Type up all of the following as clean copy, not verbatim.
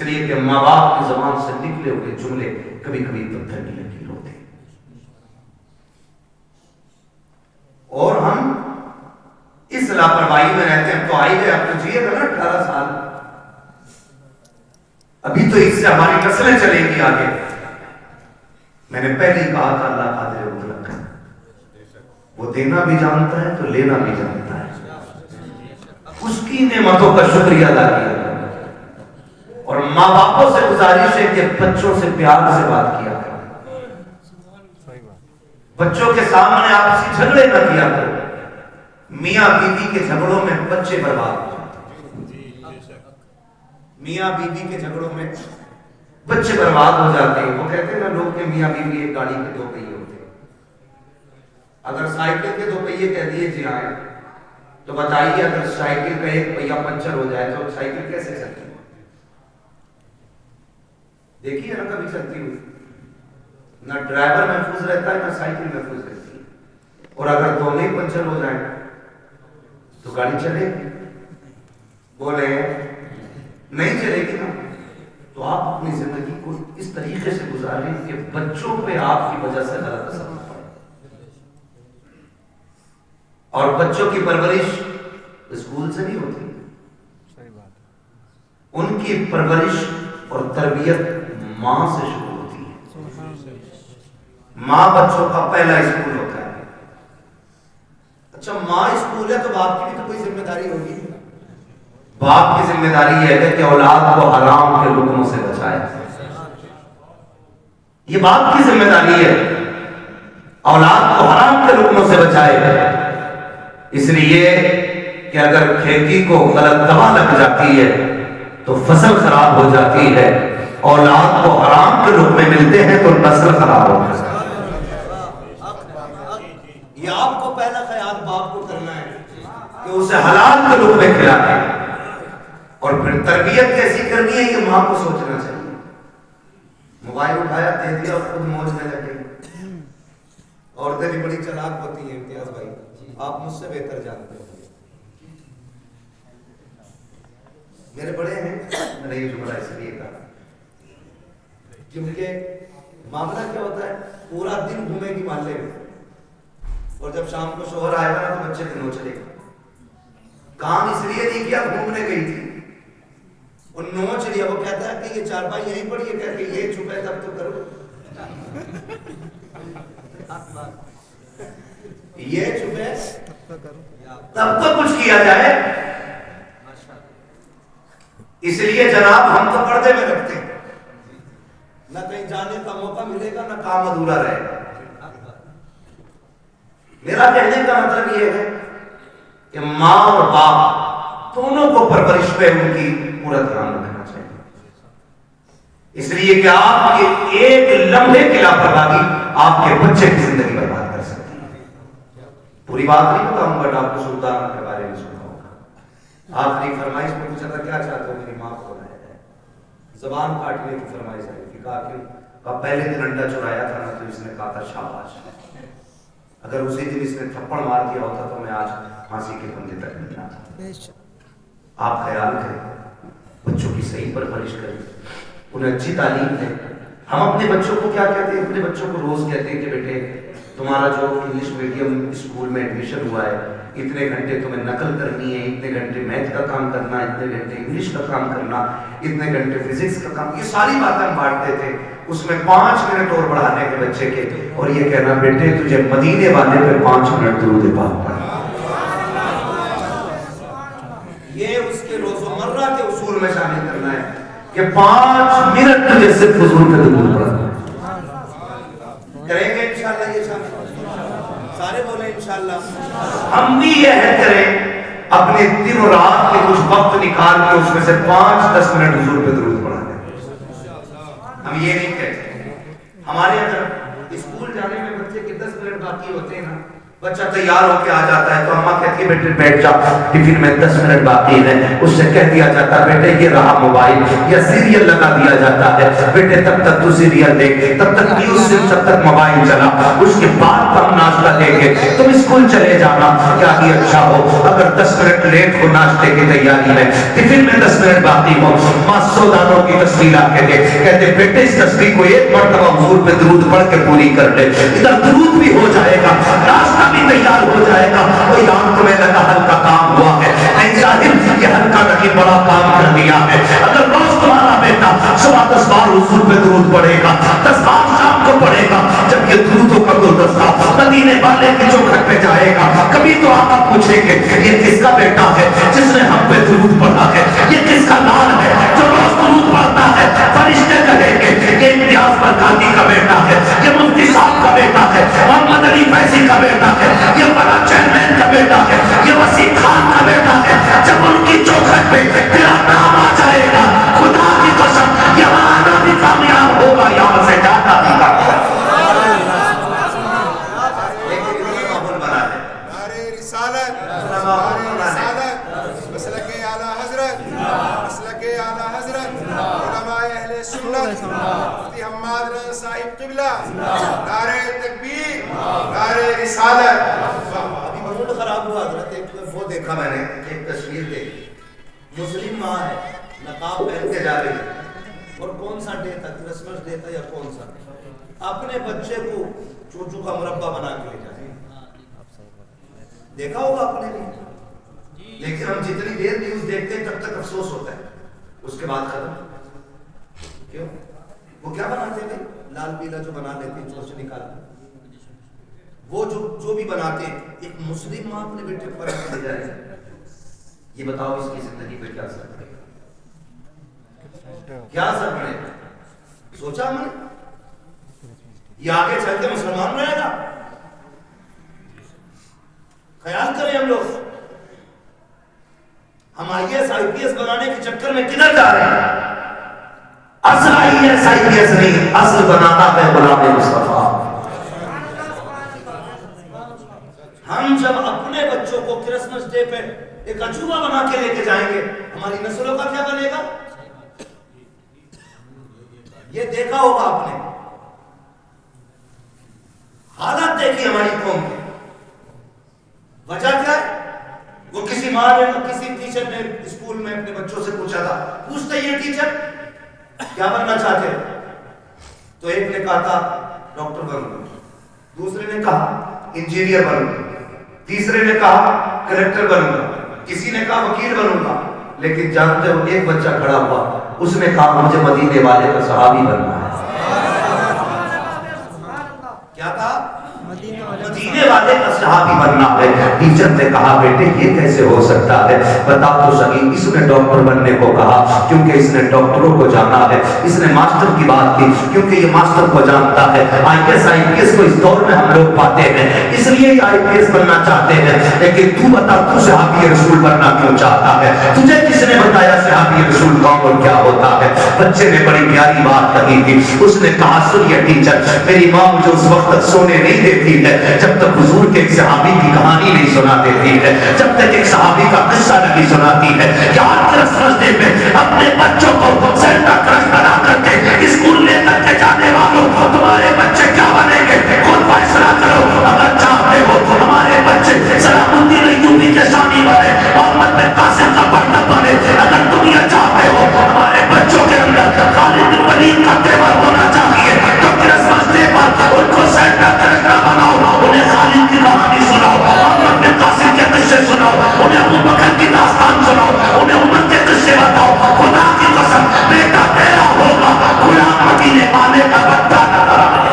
اس لیے کہ ماں باپ کی زبان سے نکلے ہوئے جملے کبھی کبھی پتھر کی لکیر ہوتے ہیں، اور ہم اس لاپرواہی میں رہتے ہیں۔ تو آئی گئے، اب تو چاہیے تھا نا 18 سال، ابھی تو اس سے ہماری نسلیں چلے گی آگے۔ میں نے پہلے ہی کہا تھا اللہ قادر مطلق ہے، وہ دینا بھی جانتا ہے تو لینا بھی جانتا ہے، اس کی نعمتوں کا شکریہ ادا کیا۔ اور ماں باپوں سے گزارش ہے کہ بچوں سے پیار سے بات کیا کرو، بچوں کے سامنے آپسی جھگڑے نہ کیا کرو۔ میاں بیوی کے جھگڑوں میں بچے برباد ہو جاتے ہیں، میاں بیوی کے جھگڑوں میں بچے برباد ہو جاتے ہیں۔ وہ کہتے ہیں نا لوگ کہ میاں بیوی ایک گاڑی کے 2 پہیے ہوتے ہیں، اگر سائیکل کے 2 پہیے کہہ دیے جی آئے تو بتائیے اگر سائیکل کا ایک پہیہ پنچر ہو جائے تو سائیکل کیسے چلتی ہے؟ دیکھیے نا کبھی چلتی ہوئی، نہ ڈرائیور محفوظ رہتا ہے نہ سائیکل محفوظ رہتی ہے، اور اگر دونوں ہی پنچر ہو جائیں تو گاڑی چلے گی؟ بولے نہیں چلے گی نا۔ تو آپ اپنی زندگی کو اس طریقے سے گزاریں کہ بچوں پہ آپ کی وجہ سے غلط اثر نہ پڑے، اور بچوں کی پرورش اسکول سے نہیں ہوتی، ان کی پرورش اور تربیت ماں سے شروع ہوتی ہے۔ ماں بچوں کا پہلا اسکول ہوتا ہے۔ اچھا ماں اسکول ہے تو باپ کی بھی تو کوئی ذمہ داری ہوگی۔ باپ کی ذمہ داری یہ ہے کہ اولاد کو حرام کے حکموں سے بچائے، یہ باپ کی ذمہ داری ہے، اولاد کو حرام کے حکموں سے بچائے۔ اس لیے کہ اگر کھیتی کو غلط دوا لگ جاتی ہے تو فصل خراب ہو جاتی ہے، اولاد کو حرام کے لقمے ملتے ہیں تو نسل خراب ہو جاتی ہے۔ یہ آپ کو پہلا خیال باپ کو کرنا ہے کہ اسے حلال کے لقمے کھلاتے ہیں، اور پھر تربیت کیسی کرنی ہے یہ ماں کو سوچنا چاہیے۔ موبائل اٹھایا دے دیا اور خود موج میں لگے۔ عورتیں بھی بڑی چلاک ہوتی ہیں امتیاز بھائی، آپ مجھ سے بہتر جانتے ہیں، میرے بڑے ہیں، میں نے یہ جملہ اس لیے کہا کیونکہ معاملہ کیا ہوتا ہے، پورا دن گھومے گی محلے میں، اور جب شام کو شوہر آئے گا تو بچے دنوں چلے گا۔ کام اس لیے نہیں کیا، گھومنے گئی تھی، اور نوچ لیا۔ وہ کہتا ہے کہ یہ چارپائی یہیں پڑی ہے، کہتے یہ چھپے تب تو کرو، یہ چھپے تب تو کچھ کیا جائے۔ اس لیے جناب ہم تو پردے میں رکھتے ہیں، نہ کہیں جانے کا موقع ملے گا نہ کام ادھورا رہے گا۔ میرا کہنے کا مطلب یہ ہے کہ ماں اور باپ دونوں کو پرورش پہ ان کی پورا دھیان رکھنا چاہیے، اس لیے کہ آپ کے ایک لمحے کی لاپرواہی آپ کے بچے کی زندگی برباد کر سکتی ہے۔ پوری بات نہیں بتاؤں گا، ڈاکٹر سلطان کے بارے میں سنا ہوگا، آخری فرمائش میں پوچھا تھا کیا چاہتے ہو، میری ماں کو بنایا ہے، زبان کاٹنے کی فرمائش آئی تھی، کہا کہ پہلے دن انڈا چرایا تھا نا تو اس نے کہا تھا شاباش، اگر اسی دن اس نے تھپڑ مار دیا ہوتا تو میں آج پھانسی کے پھندے تک نہیں آتا۔ آپ خیال کریں، بچوں کی صحیح پرورش کریں، انہیں اچھی تعلیم دیں۔ ہم اپنے بچوں کو کیا کہتے ہیں، اپنے بچوں کو روز کہتے ہیں کہ بیٹے تمہارا جو انگلش میڈیم اسکول میں ایڈمیشن ہوا ہے، اتنے گھنٹے تمہیں نقل کرنی ہے، اتنے گھنٹے میتھ کا کام کرنا، اتنے گھنٹے انگلش کا کام کرنا، اتنے گھنٹے فزکس کا کام، یہ ساری باتیں ہم بانٹتے تھے۔ اس میں 5 منٹ اور بڑھانے کے بچے کے، اور یہ کہنا بیٹے تجھے مدینے والے پہ 5 منٹ درود پاک پڑھنا، یہ اس کے روزمرہ کے اصول میں شامل کرنا ہے کہ 5 منٹ تجھے صرف حضور کا درود پڑھنا ہے۔ کریں گے انشاءاللہ یہ شامل، سارے بولیں انشاءاللہ۔ ہم بھی یہ ہے کریں اپنے دن و رات کے کچھ وقت نکال کے اس میں سے 5-10 منٹ حضور پہ درود پڑھا دیں۔ ہم یہ نہیں کہتے، ہمارے اگر اسکول جانے میں بچے کے 10 منٹ باقی ہوتے ہیں نا بچہ تیار ہو کے آ جاتا ہے تو اماں کہتی ہے بیٹے بیٹھ جا، ٹفن میں 10 منٹ باقی ہے، اس سے کہہ دیا جاتا ہے بیٹے یہ رہا موبائل، یا سیریل لگا دیا جاتا ہے، بیٹے تب تک تو سیریل دیکھ، تب تک نیوز سے، تب تک موبائل چلا، اس کے بعد ہم ناشتہ لے کے تم اسکول چلے جانا، کیا ہی اچھا ہو اگر 10 منٹ لیٹ ہو ناشتے کی تیاری میں، ٹفن میں 10 منٹ باقی ہو، ماں 100 دانوں کی تصویر آ کے دے، کہتے بیٹے اس تصویر کو ایک مرتبہ حضور پہ درود پڑھ کے پوری کر لے، ادھر درود بھی ہو جائے گا، ناشتہ بھی تیار ہو جائے گا، کوئی آن تمہیں لگا ہلکا کام ہوا ہے، نہیں ظاہر یہ ہلکا نہیں بڑا کام کر دیا ہے، اگر روز تمہارا بیٹا صبح 10 بار حضور پہ درود پڑھے گا، 10 بار شام کو پڑھے گا، جب یہ درودوں کا گلدستہ مدینے والے کی چوکھٹ پہ جائے گا، کبھی تو آقا پوچھیں گے یہ کس کا بیٹا ہے جس نے ہم پہ درود پڑھا ہے، یہ کس کا لال ہے جو روز درود پڑھتا ہے، فرشتے کہیں گے یہ امتیاز برکاتی کا بیٹا ہے، یہ مفتی صاحب کا بیٹا ہے، محمد علی فیضی کا بیٹا ہے، یہ بڑا چیئرمین کا بیٹا ہے، یہ وسیم خان کا بیٹا ہے، جب ان کی چوکھٹ پہ تیرا نام آ جائے گا خدا کی قسم یہاں آنا بھی کامیاب ہوگا، یہاں سے جانا بھی کامیاب ہوگا۔ مسلک اعلیٰ حضرت، مسلک اعلیٰ حضرت، علماء اہل سنت، مفتی حماد رضا صاحب قبلہ، نعرہ تکبیر، نعرہ رسالت۔ ابھی موڈ خراب ہوا حضرت، ایک وہ دیکھا میں نے، ایک تصویر دیکھی، مسلم ماں ہے، نقاب پہن کے جا رہی ہے، اور کون سا ڈے تھا، کرسمس ڈے تھا یا کون سا، اپنے بچے کو چوچو کا مربع بنا کے لے جائے، دیکھا ہوگا اپنے بھی، لیکن ہم جتنی دیر نیوز دیکھتے ہیں تب تک افسوس ہوتا ہے، اس کے بعد ختم۔ کیوں؟ وہ کیا بناتے تھے؟ لال پیلا جو بنا لیتے ہیں چوچ نکال، وہ جو بھی بناتے ہیں، ایک مسلم ماں اپنے بیٹے کو بنا کے لے جائے، یہ بتاؤ اس کی زندگی پہ کیا اثر پڑے گا، کیا اثر پڑے گا؟ سوچا ہم نے یہ آگے چل کے مسلمان رہے گا؟ خیال کریں ہم لوگ، ہم I S I P S بنانے کے چکر میں کدھر جا رہے ہیں؟ اصل I S I P S نہیں، اصل بنانا ہے غلام مصطفیٰ۔ ہم جب اپنے بچوں کو کرسمس ڈے پہ ایک عجوبہ بنا کے لے کے جائیں گے، ہماری نسلوں کا کیا بنے گا؟ یہ دیکھا ہوگا آپ نے، حالات دیکھی ہماری قوم کی، وجہ کیا ہے؟ وہ کسی ماں نے کسی ٹیچر نے اسکول میں اپنے بچوں سے پوچھا تھا، پوچھتے یہ ٹیچر کیا بننا چاہتے تو ایک نے کہا تھا ڈاکٹر بنوں گا، دوسرے نے کہا انجینئر بنوں گا، تیسرے نے کہا کلیکٹر بنوں گا، کسی نے کہا وکیل بنوں گا، لیکن جانتے ہو ایک بچہ کھڑا ہوا، اس نے کہا مجھے مدینے والے کا صحابی بننا ہے۔ کیا کہا؟ مدینے والے کا صحابی بننا ہے۔ ٹیچر نے کہا بیٹے یہ کیسے ہو سکتا ہے، بتا تو صحیح، اس نے ڈاکٹر بننے کو کہا کیونکہ اس نے ڈاکٹروں کو جانا ہے، اس نے ماسٹر کی بات کی کیونکہ یہ ماسٹر کو جانتا ہے، I S I P S کو اس دور میں ہم لوگ پاتے ہیں اس لیے یہ آئی پی ایس بننا چاہتے ہیں، لیکن تو بتا تو صحابی رسول بننا کیوں چاہتا ہے؟ تجھے کس نے بتایا صحابی رسول کون اور کیا ہوتا ہے؟ بچے نے بڑی پیاری بات کہی تھی، اس نے کہا سنیے ٹیچر، میری ماں مجھے اس وقت تک سونے نہیں دیتی ہے جب تک حضور کے ایک صحابی کی کہانی نہیں سنا دیتی ہے، جب تک ایک صحابی کا قصہ نہیں سناتی ہے۔ یاد کرسمس ڈے پہ اپنے بچوں کو سینٹا کرس بنا کر کے اسکول لے کر کے جانے والوں، تمہارے بچے کیا بنیں گے خود فیصلہ کرو۔ اگر چاہتے ہو ہمارے بچے سلام الدین ایوبی کے ثانی بنے، محمد بن قاسم کا پڑھنا بنے، اگر تم یہ چاہتے ہو ہمارے بچوں کے اندر خالد بن ولید کا تیور ہونا چاہیے تو کرسمس ڈے پر ان کو سینٹا کرس بناؤ، انہیں خالد کی کہانی سناؤ، محمد بن قاسم کے قصے سناؤ، انہیں ابو بکر کی داستان سناؤ، انہیں عمر کے قصے بتاؤ۔ خدا کی قسم بیٹا تیرا ہوگا، غلام مدینے والے کا بچہ نظر آئے۔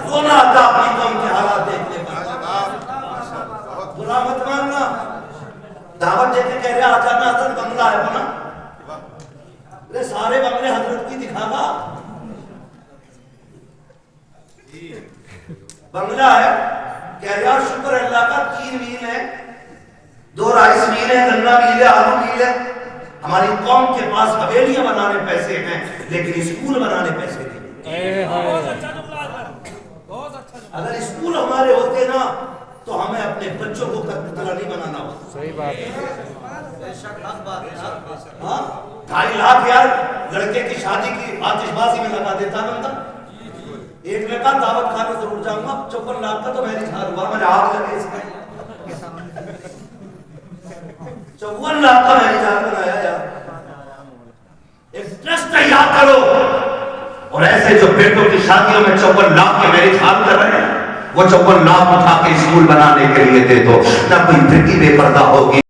رونا آتا اپنی قوم کے حالات دیکھنے پر، برا مت ماننا، دعوت دے کے کہہ رہے آ جانا حضرت بنگلہ ہے بنا، ارے سارے بنگلے حضرت کی دکھا گا، بنگلہ ہے کہہ رہے اور شکر اللہ کا 3 میل ہے، 2 رائس میل ہے، گنا میل ہے، آلو میل ہے۔ ہماری قوم کے پاس حویلیاں بنانے پیسے ہیں لیکن اسکول بنانے پیسے نہیں۔ اگر اسکول ہمارے ہوتے نا تو ہمیں اپنے بچوں کو پتلا نہیں بنانا ہوتا. صحیح بات ہے. ہاں 2.5 لاکھ یار لڑکے کی شادی کی آتش بازی میں لگا دیتا بندہ. ایک نے کہا دعوت کھانے ضرور جاؤں گا, 54 لاکھ کا تو میں نہیں کھا رہا, مجھے آگ لگے اس میں. 54 لاکھ کا میں نہیں جا بنایا یار. ایک ٹرسٹ تیار کرو, اور ایسے جو بیٹوں کی شادیوں میں 54 لاکھ کے میرے خیال کر رہے ہیں, وہ 54 لاکھ اٹھا کے اسکول بنانے کے لیے دے دو. نہ کوئی پھرکی بے پردہ ہوگی.